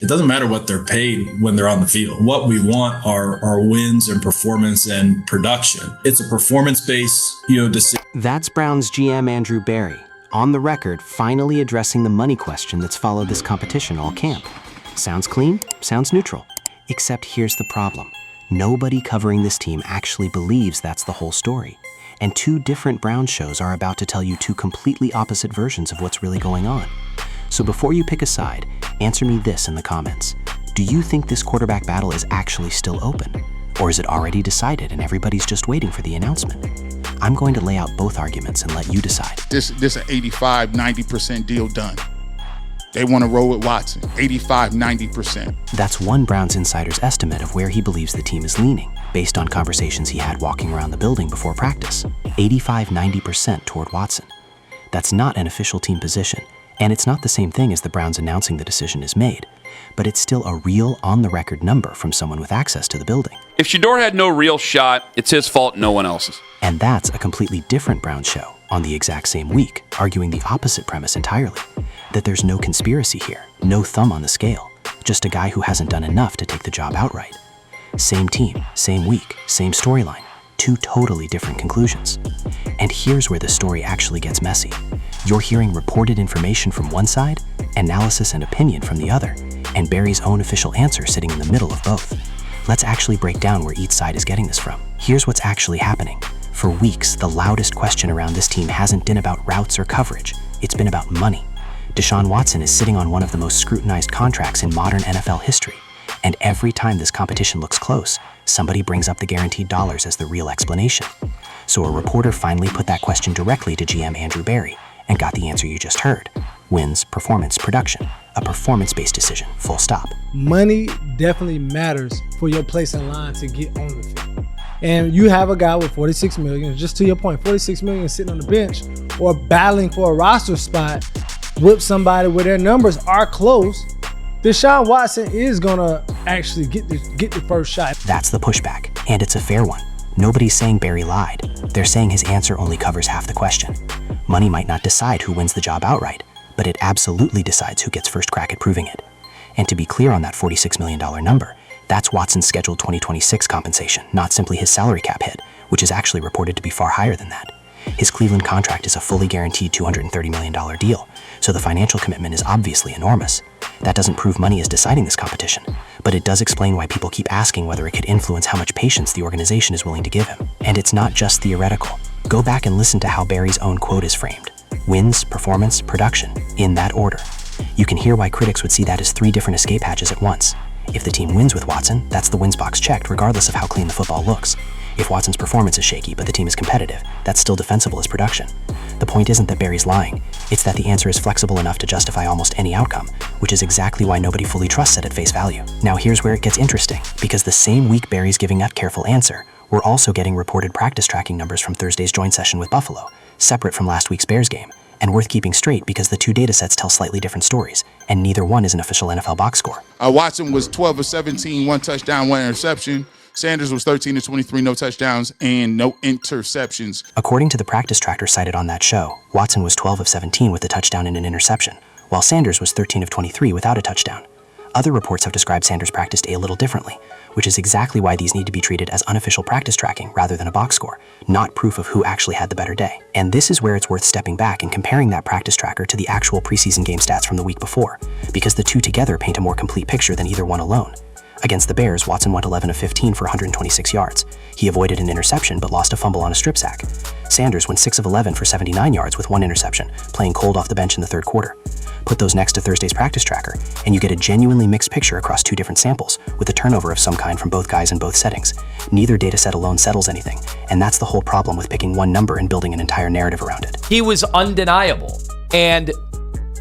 It doesn't matter what they're paid when they're on the field. What we want are wins and performance and production. It's a performance-based, decision. That's Browns GM Andrew Berry, on the record, finally addressing the money question that's followed this competition all camp. Sounds clean, sounds neutral. Except here's the problem. Nobody covering this team actually believes that's the whole story. And two different Browns shows are about to tell you two completely opposite versions of what's really going on. So before you pick a side, answer me this in the comments. Do you think this quarterback battle is actually still open? Or is it already decided and everybody's just waiting for the announcement? I'm going to lay out both arguments and let you decide. This an 85-90% deal done. They want to roll with Watson, 85-90%. That's one Browns insider's estimate of where he believes the team is leaning, based on conversations he had walking around the building before practice. 85-90% toward Watson. That's not an official team position, and it's not the same thing as the Browns announcing the decision is made, but it's still a real on-the-record number from someone with access to the building. If Shedeur had no real shot, it's his fault, no one else's. And that's a completely different Browns show on the exact same week, arguing the opposite premise entirely, that there's no conspiracy here, no thumb on the scale, just a guy who hasn't done enough to take the job outright. Same team, same week, same storyline, two totally different conclusions. And here's where the story actually gets messy. You're hearing reported information from one side, analysis and opinion from the other, and Barry's own official answer sitting in the middle of both. Let's actually break down where each side is getting this from. Here's what's actually happening. For weeks, the loudest question around this team hasn't been about routes or coverage. It's been about money. Deshaun Watson is sitting on one of the most scrutinized contracts in modern NFL history. And every time this competition looks close, somebody brings up the guaranteed dollars as the real explanation. So a reporter finally put that question directly to GM Andrew Berry and got the answer you just heard. Wins, performance, production. A performance-based decision, full stop. Money definitely matters for your place in line to get on the field. And you have a guy with $46 million, just to your point, $46 million sitting on the bench or battling for a roster spot with somebody where their numbers are close. Deshaun Watson is gonna actually get the first shot. That's the pushback, and it's a fair one. Nobody's saying Berry lied. They're saying his answer only covers half the question. Money might not decide who wins the job outright, but it absolutely decides who gets first crack at proving it. And to be clear on that $46 million number, that's Watson's scheduled 2026 compensation, not simply his salary cap hit, which is actually reported to be far higher than that. His Cleveland contract is a fully guaranteed $230 million deal, so the financial commitment is obviously enormous. That doesn't prove money is deciding this competition, but it does explain why people keep asking whether it could influence how much patience the organization is willing to give him. And it's not just theoretical. Go back and listen to how Berry's own quote is framed. Wins, performance, production, in that order. You can hear why critics would see that as three different escape hatches at once. If the team wins with Watson, that's the wins box checked regardless of how clean the football looks. If Watson's performance is shaky but the team is competitive, that's still defensible as production. The point isn't that Berry's lying, it's that the answer is flexible enough to justify almost any outcome, which is exactly why nobody fully trusts it at face value. Now here's where it gets interesting, because the same week Berry's giving that careful answer, we're also getting reported practice tracking numbers from Thursday's joint session with Buffalo, separate from last week's Bears game, and worth keeping straight because the two datasets tell slightly different stories, and neither one is an official NFL box score. Watson was 12 of 17, 1 touchdown, 1 interception. Sanders was 13 of 23, no touchdowns and no interceptions. According to the practice tracker cited on that show, Watson was 12 of 17 with a touchdown and an interception, while Sanders was 13 of 23 without a touchdown. Other reports have described Sanders' practice day a little differently, which is exactly why these need to be treated as unofficial practice tracking rather than a box score, not proof of who actually had the better day. And this is where it's worth stepping back and comparing that practice tracker to the actual preseason game stats from the week before, because the two together paint a more complete picture than either one alone. Against the Bears, Watson went 11 of 15 for 126 yards. He avoided an interception but lost a fumble on a strip sack. Sanders went 6 of 11 for 79 yards with 1 interception, playing cold off the bench in the third quarter. Put those next to Thursday's practice tracker, and you get a genuinely mixed picture across two different samples, with a turnover of some kind from both guys in both settings. Neither dataset alone settles anything, and that's the whole problem with picking one number and building an entire narrative around it. He was undeniable, and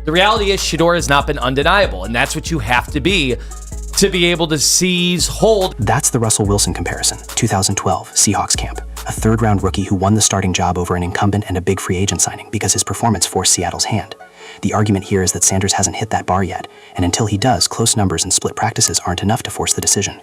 the reality is Shedeur has not been undeniable, and that's what you have to be able to seize hold. That's the Russell Wilson comparison, 2012 Seahawks camp. A third-round rookie who won the starting job over an incumbent and a big free agent signing because his performance forced Seattle's hand. The argument here is that Sanders hasn't hit that bar yet, and until he does, close numbers and split practices aren't enough to force the decision.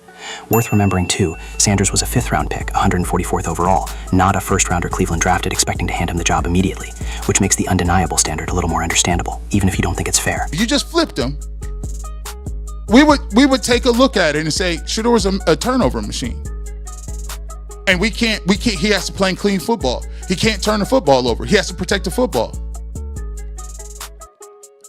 Worth remembering too, Sanders was a 5th-round pick, 144th overall, not a first-rounder Cleveland drafted expecting to hand him the job immediately, which makes the undeniable standard a little more understandable, even if you don't think it's fair. You just flipped him. we would take a look at it and say Shedeur's a turnover machine. And we can't, he has to play clean football. He can't turn the football over. He has to protect the football.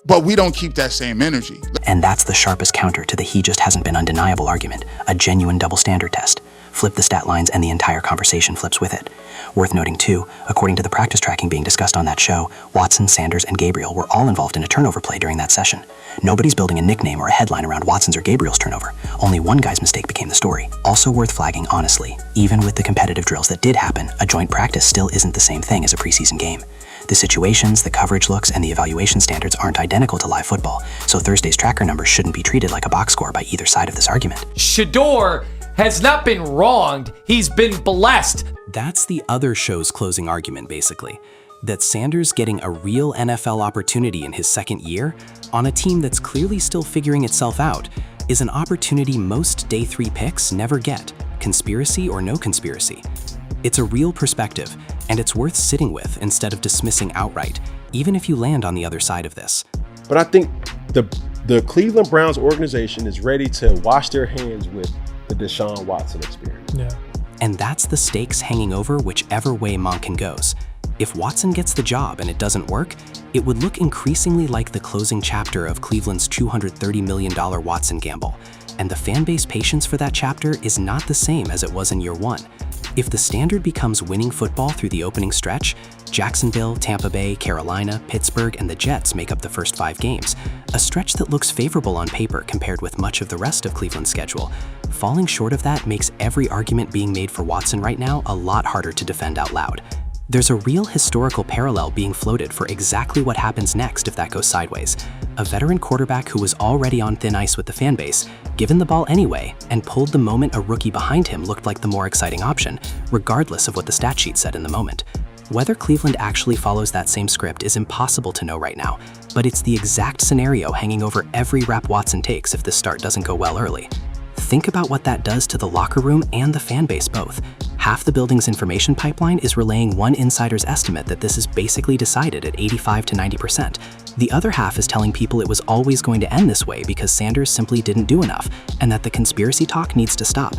But we don't keep that same energy. And that's the sharpest counter to the he just hasn't been undeniable argument, a genuine double standard test. Flip the stat lines and the entire conversation flips with it. Worth noting too, according to the practice tracking being discussed on that show, Watson, Sanders, and Gabriel were all involved in a turnover play during that session. Nobody's building a nickname or a headline around Watson's or Gabriel's turnover. Only one guy's mistake became the story. Also worth flagging, honestly, even with the competitive drills that did happen, a joint practice still isn't the same thing as a preseason game. The situations, the coverage looks, and the evaluation standards aren't identical to live football, so Thursday's tracker numbers shouldn't be treated like a box score by either side of this argument. Shedeur has not been wronged, he's been blessed. That's the other show's closing argument, basically. That Sanders getting a real NFL opportunity in his second year, on a team that's clearly still figuring itself out, is an opportunity most day 3 picks never get, conspiracy or no conspiracy. It's a real perspective, and it's worth sitting with instead of dismissing outright, even if you land on the other side of this. But I think the Cleveland Browns organization is ready to wash their hands with the Deshaun Watson experience. Yeah. And that's the stakes hanging over whichever way Monken goes. If Watson gets the job and it doesn't work, it would look increasingly like the closing chapter of Cleveland's $230 million Watson gamble. And the fan base patience for that chapter is not the same as it was in year 1. If the standard becomes winning football through the opening stretch, Jacksonville, Tampa Bay, Carolina, Pittsburgh, and the Jets make up the first 5 games, a stretch that looks favorable on paper compared with much of the rest of Cleveland's schedule. Falling short of that makes every argument being made for Watson right now a lot harder to defend out loud. There's a real historical parallel being floated for exactly what happens next if that goes sideways. A veteran quarterback who was already on thin ice with the fan base, given the ball anyway, and pulled the moment a rookie behind him looked like the more exciting option, regardless of what the stat sheet said in the moment. Whether Cleveland actually follows that same script is impossible to know right now, but it's the exact scenario hanging over every rep Watson takes if this start doesn't go well early. Think about what that does to the locker room and the fan base both. Half the building's information pipeline is relaying one insider's estimate that this is basically decided at 85 to 90%. The other half is telling people it was always going to end this way because Sanders simply didn't do enough, and that the conspiracy talk needs to stop.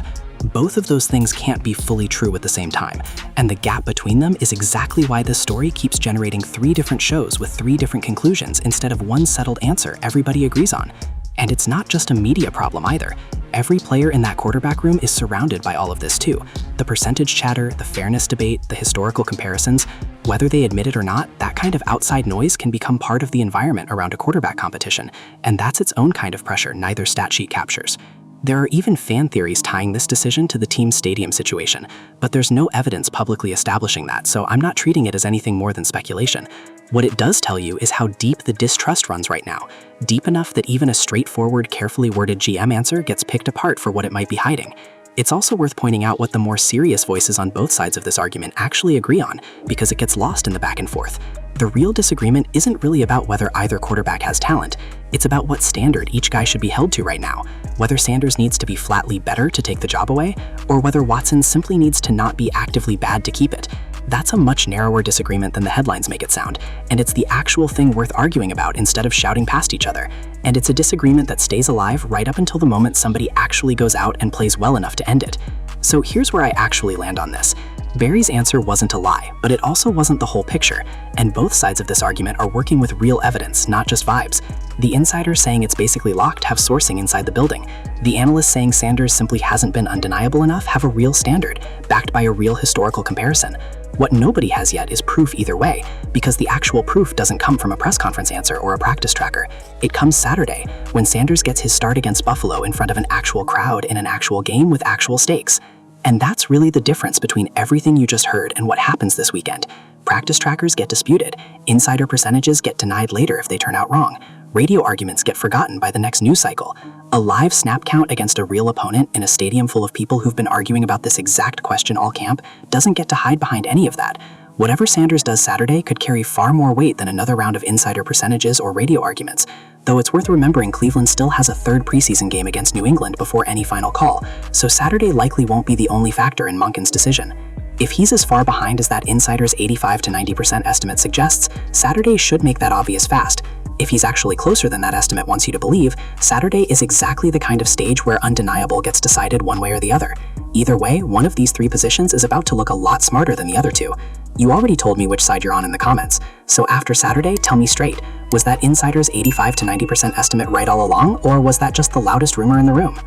Both of those things can't be fully true at the same time, and the gap between them is exactly why this story keeps generating 3 different shows with 3 different conclusions instead of one settled answer everybody agrees on. And it's not just a media problem either. Every player in that quarterback room is surrounded by all of this too. The percentage chatter, the fairness debate, the historical comparisons, whether they admit it or not, that kind of outside noise can become part of the environment around a quarterback competition, and that's its own kind of pressure neither stat sheet captures. There are even fan theories tying this decision to the team's stadium situation, but there's no evidence publicly establishing that, so I'm not treating it as anything more than speculation. What it does tell you is how deep the distrust runs right now, deep enough that even a straightforward, carefully worded GM answer gets picked apart for what it might be hiding. It's also worth pointing out what the more serious voices on both sides of this argument actually agree on, because it gets lost in the back and forth. The real disagreement isn't really about whether either quarterback has talent, it's about what standard each guy should be held to right now, whether Sanders needs to be flatly better to take the job away, or whether Watson simply needs to not be actively bad to keep it. That's a much narrower disagreement than the headlines make it sound, and it's the actual thing worth arguing about instead of shouting past each other. And it's a disagreement that stays alive right up until the moment somebody actually goes out and plays well enough to end it. So here's where I actually land on this. Barry's answer wasn't a lie, but it also wasn't the whole picture, and both sides of this argument are working with real evidence, not just vibes. The insiders saying it's basically locked have sourcing inside the building. The analysts saying Sanders simply hasn't been undeniable enough have a real standard, backed by a real historical comparison. What nobody has yet is proof either way, because the actual proof doesn't come from a press conference answer or a practice tracker. It comes Saturday, when Sanders gets his start against Buffalo in front of an actual crowd in an actual game with actual stakes. And that's really the difference between everything you just heard and what happens this weekend. Practice trackers get disputed, insider percentages get denied later if they turn out wrong, radio arguments get forgotten by the next news cycle. A live snap count against a real opponent in a stadium full of people who've been arguing about this exact question all camp doesn't get to hide behind any of that. Whatever Sanders does Saturday could carry far more weight than another round of insider percentages or radio arguments, though it's worth remembering Cleveland still has a 3rd preseason game against New England before any final call, so Saturday likely won't be the only factor in Monken's decision. If he's as far behind as that insider's 85 to 90% estimate suggests, Saturday should make that obvious fast, If he's actually closer than that estimate wants you to believe, Saturday is exactly the kind of stage where undeniable gets decided one way or the other. Either way, one of these three positions is about to look a lot smarter than the other two. You already told me which side you're on in the comments, so after Saturday, tell me straight, was that insider's 85 to 90% estimate right all along, or was that just the loudest rumor in the room?